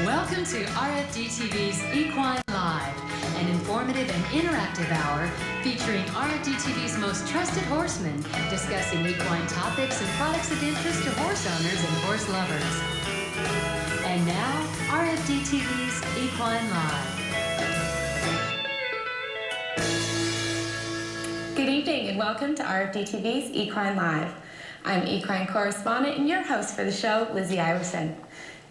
Welcome to RFD TV's Equine Live, an informative and interactive hour featuring RFD TV's most trusted horsemen discussing equine topics and products of interest to horse owners and horse lovers. And now, RFD TV's Equine Live. Good evening and welcome to RFD TV's Equine Live. I'm equine correspondent and your host for the show, Lizzie Iverson.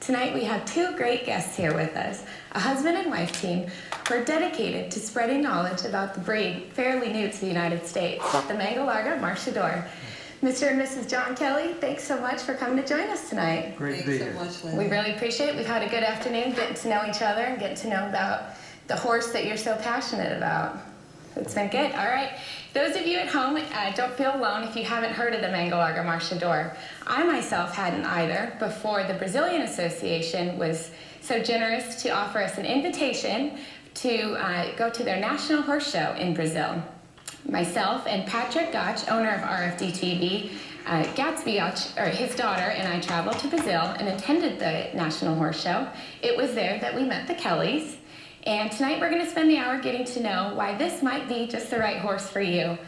Tonight we have two great guests here with us, a husband and wife team who are dedicated to spreading knowledge about the breed fairly new to the United States, the Mangalarga Marchador. Mr. and Mrs. John Kelly, thanks so much for coming to join us tonight. Great to be here. Thanks so much, Lynn. We really appreciate it. We've had a good afternoon getting to know each other and getting to know about the horse that you're so passionate about. It's been good. All right. Those of you at home, don't feel alone if you haven't heard of the Mangalarga Marchador. I myself hadn't either before the Brazilian Association was so generous to offer us an invitation to go to their national horse show in Brazil. Myself and Patrick Gotch, owner of RFD TV, Gatsby Gotch, or his daughter, and I traveled to Brazil and attended the national horse show. It was there that we met the Kellys. And tonight we're going to spend the hour getting to know why this might be just the right horse for you.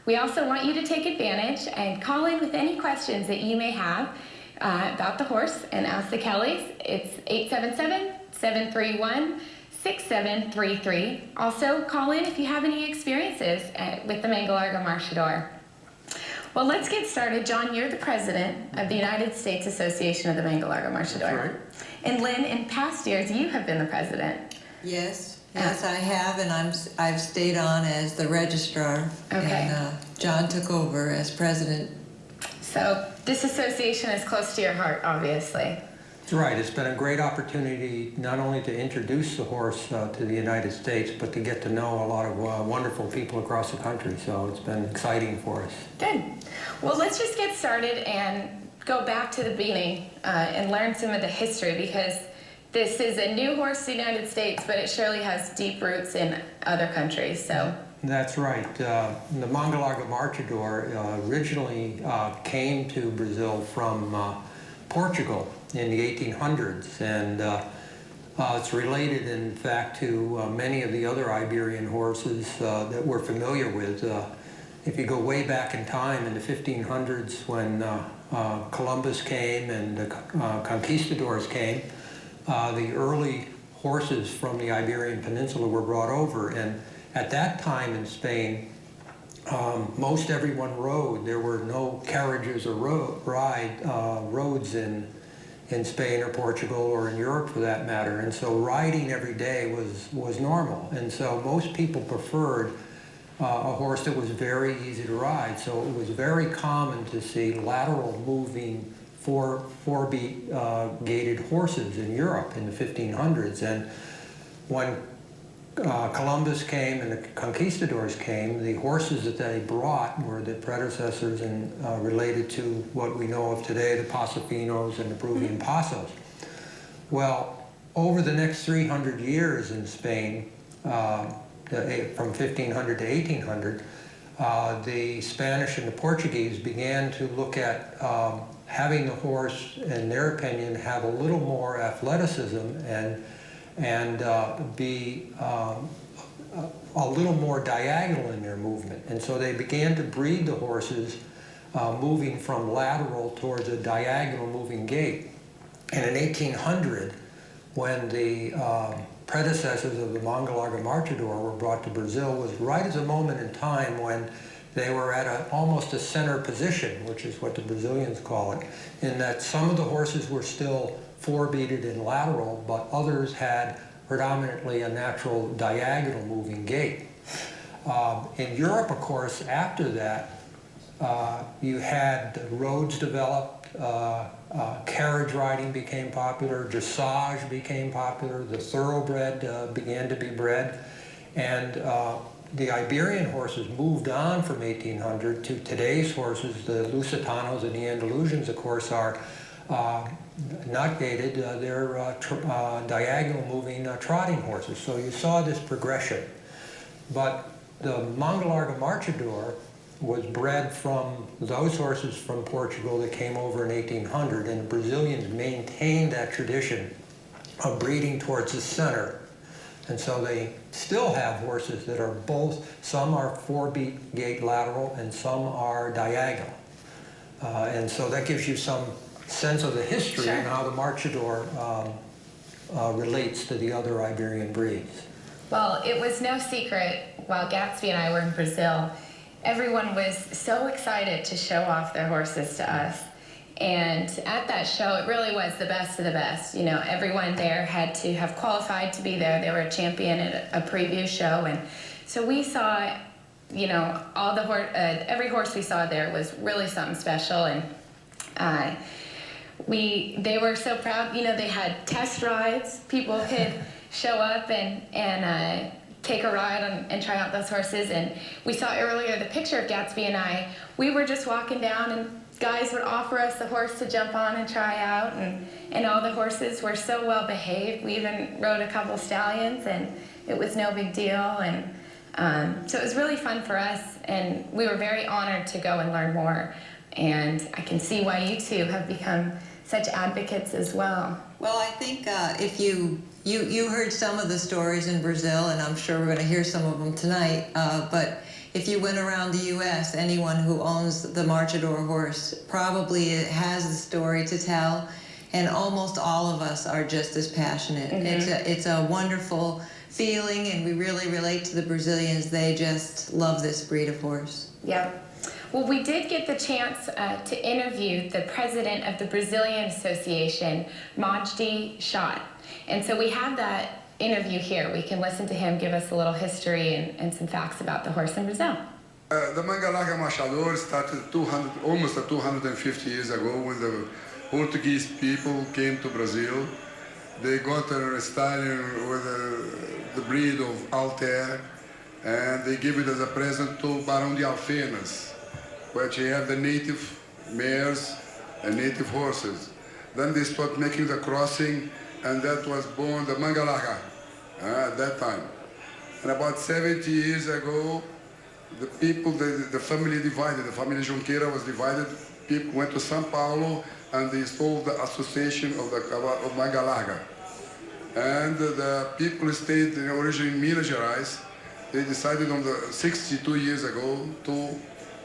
We also want you to take advantage and call in with any questions that you may have about the horse and ask the Kellys. It's 877-731-6733. Also call in if you have any experiences with the Mangalarga Marchador. Well, let's get started. John, you're the president of the United States Association of the Mangalarga Marchador. That's right. And Lynn, in past years, you have been the president. Yes, I have, and I've stayed on as the registrar. Okay. And John took over as president. So this association is close to your heart, obviously. That's right. It's been a great opportunity not only to introduce the horse to the United States, but to get to know a lot of wonderful people across the country. So it's been exciting for us. Good. Well, let's just get started and go back to the beginning and learn some of the history, because this is a new horse to the United States, but it surely has deep roots in other countries. So That's right. The Mangalarga Marchador originally came to Brazil from Portugal in the 1800s, and it's related, in fact, to many of the other Iberian horses that we're familiar with. If you go way back in time in the 1500s, when Columbus came and the conquistadors came, the early horses from the Iberian Peninsula were brought over, and at that time in Spain, most everyone rode. There were no carriages or roads in Spain or Portugal or in Europe for that matter, and so riding every day was normal, and so most people preferred a horse that was very easy to ride. So it was very common to see lateral moving four-gated horses in Europe in the 1500s. And when Columbus came and the conquistadors came, the horses that they brought were the predecessors and related to what we know of today, the Pasofinos and the Peruvian Pasos. Well, over the next 300 years in Spain, from 1500 to 1800, the Spanish and the Portuguese began to look at having the horse, in their opinion, have a little more athleticism and be a little more diagonal in their movement. And so they began to breed the horses moving from lateral towards a diagonal moving gait. And in 1800, when the predecessors of the Mangalarga Marchador were brought to Brazil, was right as a moment in time when they were at almost a center position, which is what the Brazilians call it, in that some of the horses were still four-beated and lateral, but others had predominantly a natural diagonal moving gait. In Europe, of course, after that, you had the roads developed, carriage riding became popular, dressage became popular, the thoroughbred began to be bred, and the Iberian horses moved on from 1800 to today's horses. The Lusitanos and the Andalusians, of course, are not gated. They're diagonal moving trotting horses. So you saw this progression. But the Mangalarga Marchador was bred from those horses from Portugal that came over in 1800, and the Brazilians maintained that tradition of breeding towards the center. And so they still have horses that are both, some are 4-gate lateral and some are diagonal. And so that gives you some sense of the history and how the Marchador relates to the other Iberian breeds. Well, it was no secret while Gatsby and I were in Brazil, everyone was so excited to show off their horses to us. And at that show, it really was the best of the best. You know, everyone there had to have qualified to be there. They were a champion at a previous show. And so we saw, you know, all the every horse we saw there was really something special. And they were so proud. You know, they had test rides. People could show up and take a ride and try out those horses. And we saw earlier the picture of Gatsby and I. We were just walking down and guys would offer us a horse to jump on and try out, and all the horses were so well behaved. We even rode a couple stallions, and it was no big deal. And so it was really fun for us, and we were very honored to go and learn more. And I can see why you two have become such advocates as well. Well, I think if you heard some of the stories in Brazil, and I'm sure we're going to hear some of them tonight, but if you went around the U.S., anyone who owns the Marchador horse probably has a story to tell, and almost all of us are just as passionate. Mm-hmm. It's a wonderful feeling, and we really relate to the Brazilians. They just love this breed of horse. Yep. Well, we did get the chance to interview the president of the Brazilian Association, Majdi Schott. And so we have that interview here. We can listen to him give us a little history and some facts about the horse in Brazil. The Mangalarga Marchador started almost 250 years ago when the Portuguese people came to Brazil. They got a stallion with the breed of Alter, and they gave it as a present to Barão de Alfenas, which he had the native mares and native horses. Then they started making the crossing, and that was born the Mangalarga at that time. And about 70 years ago, the people, the family divided. The family Junqueira was divided. People went to São Paulo, and they installed the association of Mangalarga. And the people stayed originally in Minas Gerais. They decided 62 years ago to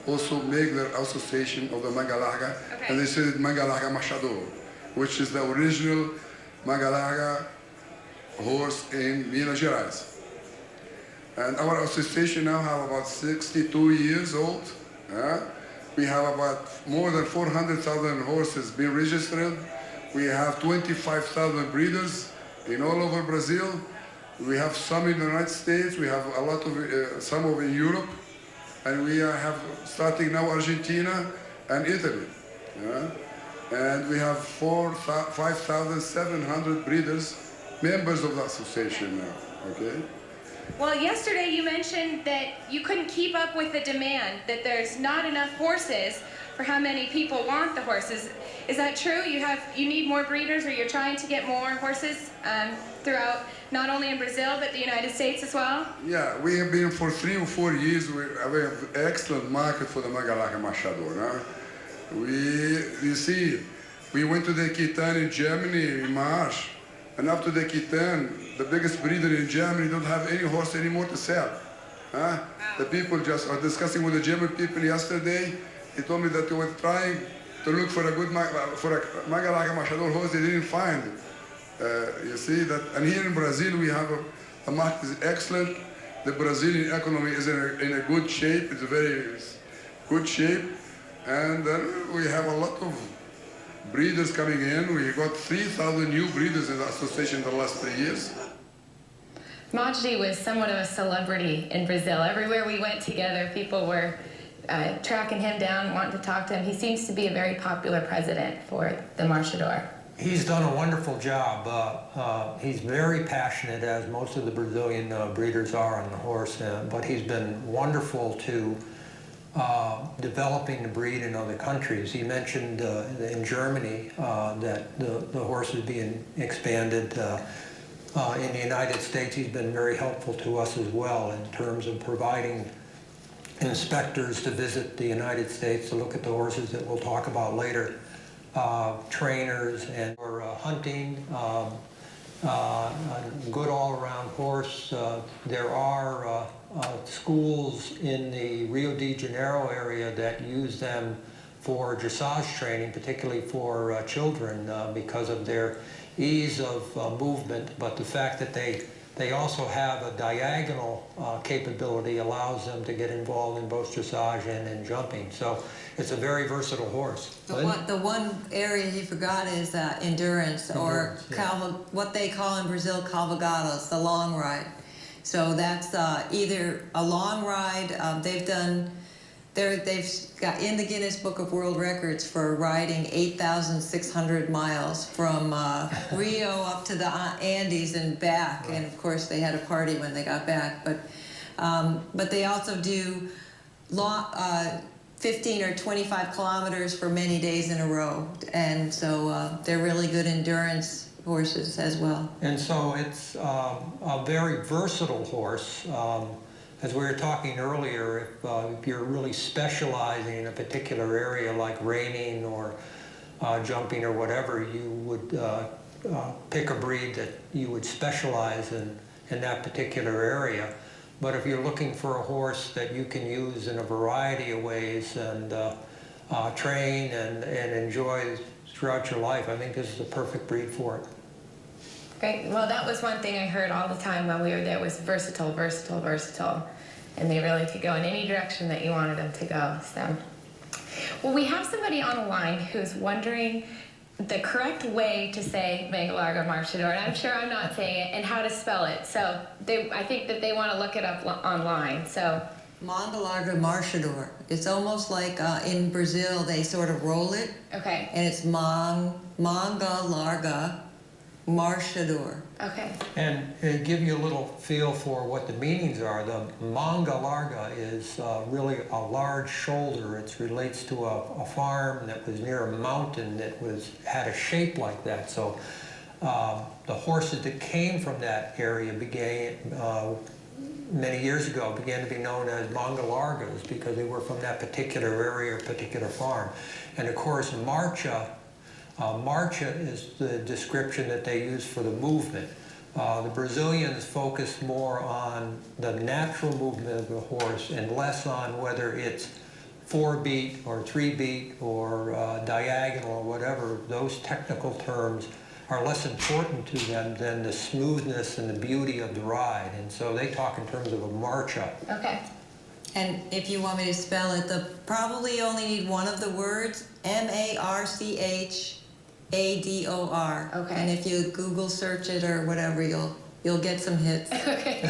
also make the association of the Mangalarga, and they said Mangalarga Marchador, which is the original Mangalarga horse in Minas Gerais. And our association now have about 62 years old. We have about more than 400,000 horses being registered. We have 25,000 breeders in all over Brazil. We have some in the United States. We have a lot of some of in Europe, and we have starting now Argentina and Italy. And we have 5,700 breeders, members of the association now. Okay. Well, yesterday you mentioned that you couldn't keep up with the demand, that there's not enough horses for how many people want the horses. Is that true? You need more breeders, or you're trying to get more horses throughout, not only in Brazil, but the United States as well? Yeah, we have been for 3 or 4 years. We have an excellent market for the Mangalarga Marchador. You see, we went to the Equitan in Germany in March, and after the Equitan, the biggest breeder in Germany don't have any horse anymore to sell. The people just are discussing with the German people yesterday. They told me that they were trying to look for a good Mangalarga Marchador horse. They didn't find. You see that, and here in Brazil we have a market is excellent. The Brazilian economy is in a good shape. It's a very good shape, and we have a lot of breeders coming in. We got 3,000 new breeders in the association in the last 3 years. Majdi was somewhat of a celebrity in Brazil. Everywhere we went together, people were tracking him down, wanting to talk to him. He seems to be a very popular president for the Marchador. He's done a wonderful job. He's very passionate, as most of the Brazilian breeders are on the horse, but he's been wonderful to developing the breed in other countries. He mentioned in Germany that the horse is being expanded. In the United States, he's been very helpful to us as well in terms of providing inspectors to visit the United States to look at the horses that we'll talk about later, trainers, and for hunting. a good all-around horse. There are schools in the Rio de Janeiro area that use them for dressage training, particularly for children, because of their ease of movement, but the fact that they also have a diagonal capability allows them to get involved in both dressage and in jumping. So it's a very versatile horse. The one area he forgot is endurance, or yeah. what they call in Brazil cavalgadas, the long ride. So that's either a long ride. They've got in the Guinness Book of World Records for riding 8,600 miles from Rio up to the Andes and back. Right. And of course they had a party when they got back. But they also do long, 15 or 25 kilometers for many days in a row. And so they're really good endurance horses as well. And so it's a very versatile horse. As we were talking earlier, if you're really specializing in a particular area like reining or jumping or whatever, you would pick a breed that you would specialize in that particular area. But if you're looking for a horse that you can use in a variety of ways and train and enjoy throughout your life, I think this is a perfect breed for it. Great. Well, that was one thing I heard all the time when we were there was versatile, versatile, versatile. And they really could go in any direction that you wanted them to go. So, well, we have somebody on the line who's wondering the correct way to say Mangalarga Marchador, and I'm sure I'm not saying it, and how to spell it. So I think that they want to look it up online. So Mangalarga Marchador. It's almost like in Brazil they sort of roll it. Okay. And it's Mangalarga Marchador. Okay. And to give you a little feel for what the meanings are, the Mangalarga is really a large shoulder. It relates to a farm that was near a mountain that had a shape like that. So the horses that came from that area many years ago began to be known as Mangalargas because they were from that particular area or particular farm. And of course, Marcha is the description that they use for the movement. The Brazilians focus more on the natural movement of the horse and less on whether it's 4-beat or 3-beat or diagonal or whatever. Those technical terms are less important to them than the smoothness and the beauty of the ride. And so they talk in terms of a marcha. Okay. And if you want me to spell it, probably only need one of the words, Marchador. Okay. And if you Google search it or whatever, you'll get some hits. Okay.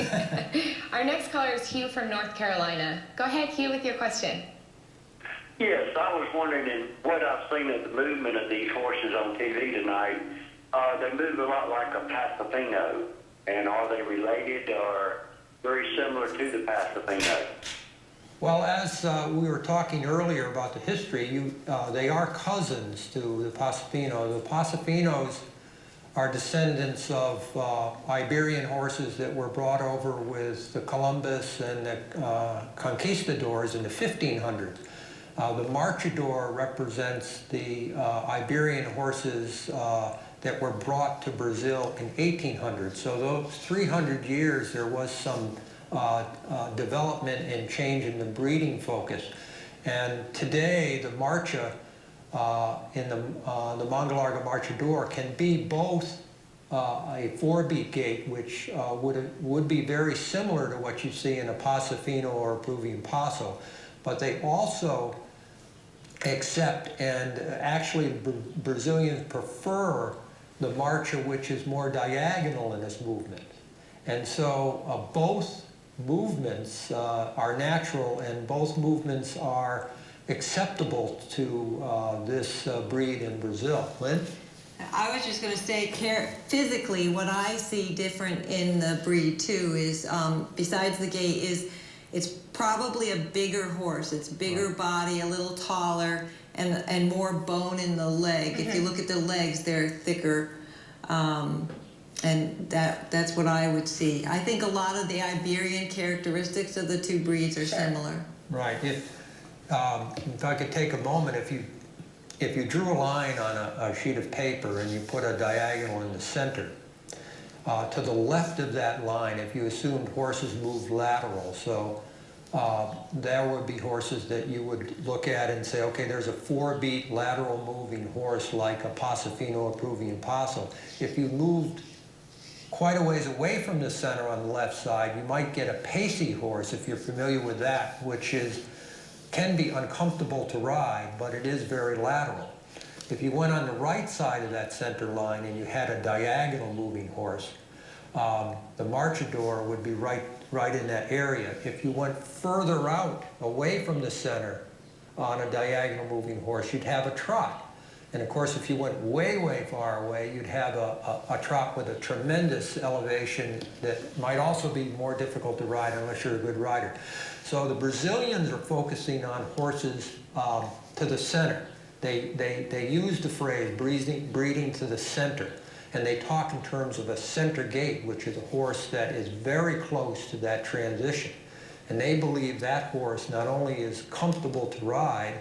Our next caller is Hugh from North Carolina. Go ahead, Hugh, with your question. Yes, I was wondering, in what I've seen of the movement of these horses on TV tonight, they move a lot like a Pasofino. And are they related or very similar to the Pasofino? Well, as we were talking earlier about the history, they are cousins to the Pasofino. The Pasofinos are descendants of Iberian horses that were brought over with the Columbus and the conquistadors in the 1500s. The Marchador represents the Iberian horses that were brought to Brazil in 1800. So those 300 years there was some development and change in the breeding focus. And today the Marcha in the Mangalarga Marchador can be both a 4-beat gait, which would be very similar to what you see in a Pasofino or a Peruvian Paso, but they also accept, and actually Brazilians prefer, the Marcha, which is more diagonal in its movement. And so both movements are natural, and both movements are acceptable to this breed in Brazil. Lynn? I was just going to say, physically, what I see different in the breed too is, besides the gait, is it's probably a bigger horse. It's bigger body, a little taller, and more bone in the leg. If you look at the legs, they're thicker. And that's what I would see. I think a lot of the Iberian characteristics of the two breeds are similar. Right. If I could take a moment, if you drew a line on a sheet of paper and you put a diagonal in the center, to the left of that line, if you assumed horses moved lateral, so there would be horses that you would look at and say, okay, there's a 4-beat lateral moving horse like a Pasofino approving Paso. If you moved quite a ways away from the center on the left side, you might get a pacey horse, if you're familiar with that, which can be uncomfortable to ride, but it is very lateral. If you went on the right side of that center line and you had a diagonal moving horse, the Marchador would be right in that area. If you went further out, away from the center, on a diagonal moving horse, you'd have a trot. And of course, if you went way, way far away, you'd have a trot with a tremendous elevation that might also be more difficult to ride unless you're a good rider. So the Brazilians are focusing on horses to the center. They use the phrase breeding to the center. And they talk in terms of a center gate, which is a horse that is very close to that transition. And they believe that horse not only is comfortable to ride,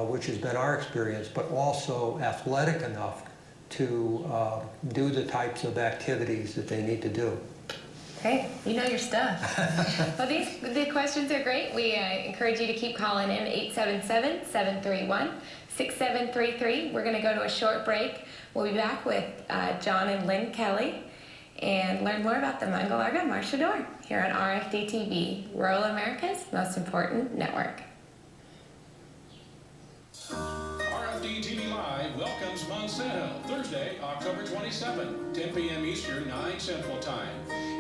which has been our experience, but also athletic enough to do the types of activities that they need to do. Hey, you know your stuff. Well, the questions are great. We encourage you to keep calling in 877-731-6733. We're going to go to a short break. We'll be back with John and Lynn Kelly and learn more about the Mangalarga Marchador here on RFD TV, Rural America's most important network. RFD TV Live welcomes Monsanto, Thursday, October 27, 10 p.m. Eastern, 9 Central Time.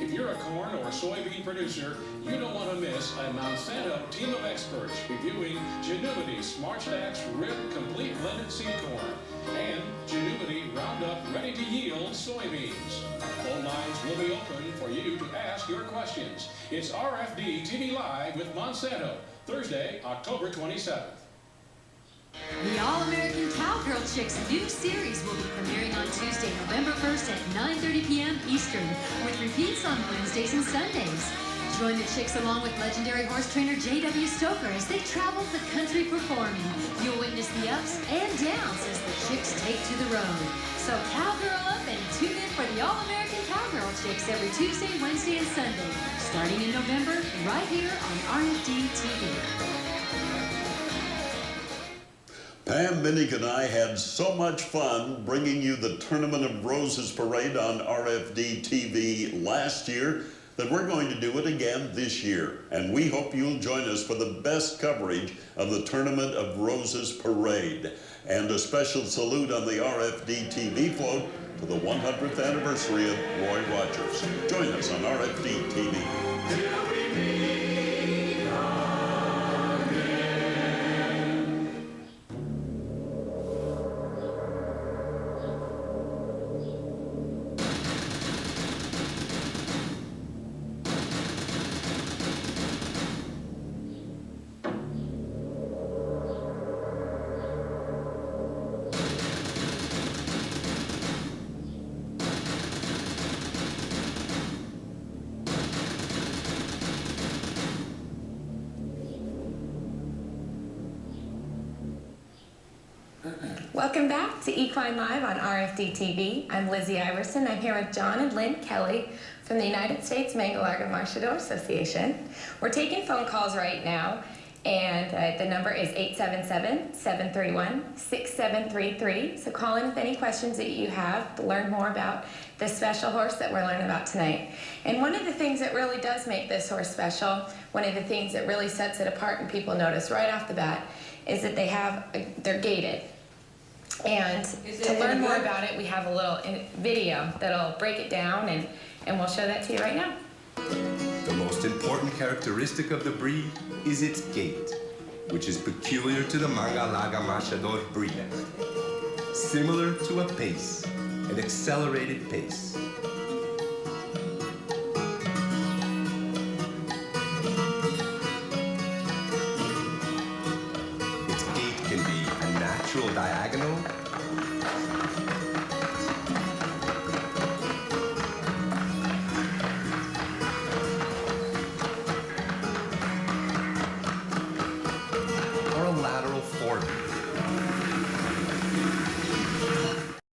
If you're a corn or soybean producer, you don't want to miss a Monsanto team of experts reviewing Genuity Smart Stacks Rib Complete Blended Seed Corn and Genuity Roundup Ready to Yield Soybeans. Phone lines will be open for you to ask your questions. It's RFD TV Live with Monsanto, Thursday, October 27th. The All-American Cowgirl Chicks new series will be premiering on Tuesday, November 1st at 9:30 p.m. Eastern, with repeats on Wednesdays and Sundays. Join the Chicks along with legendary horse trainer J.W. Stoker as they travel the country performing. You'll witness the ups and downs as the Chicks take to the road. So cowgirl up and tune in for the All-American Cowgirl Chicks every Tuesday, Wednesday, and Sunday, starting in November, right here on RFD TV. Pam, Minnick, and I had so much fun bringing you the Tournament of Roses parade on RFD TV last year that we're going to do it again this year. And we hope you'll join us for the best coverage of the Tournament of Roses parade. And a special salute on the RFD TV float to the 100th anniversary of Roy Rogers. Join us on RFD TV. Welcome back to Equine Live on RFD TV. I'm Lizzie Iverson. I'm here with John and Lynn Kelly from the United States Mangalarga Marchador Association. We're taking phone calls right now, and the number is 877-731-6733. So call in with any questions that you have to learn more about this special horse that we're learning about tonight. And one of the things that really does make this horse special, one of the things that really sets it apart and people notice right off the bat, is that they're gated. And to learn more about it, we have a little video that'll break it down, and we'll show that to you right now. The most important characteristic of the breed is its gait, which is peculiar to the Mangalarga Marchador breed. Similar to a pace, an accelerated pace.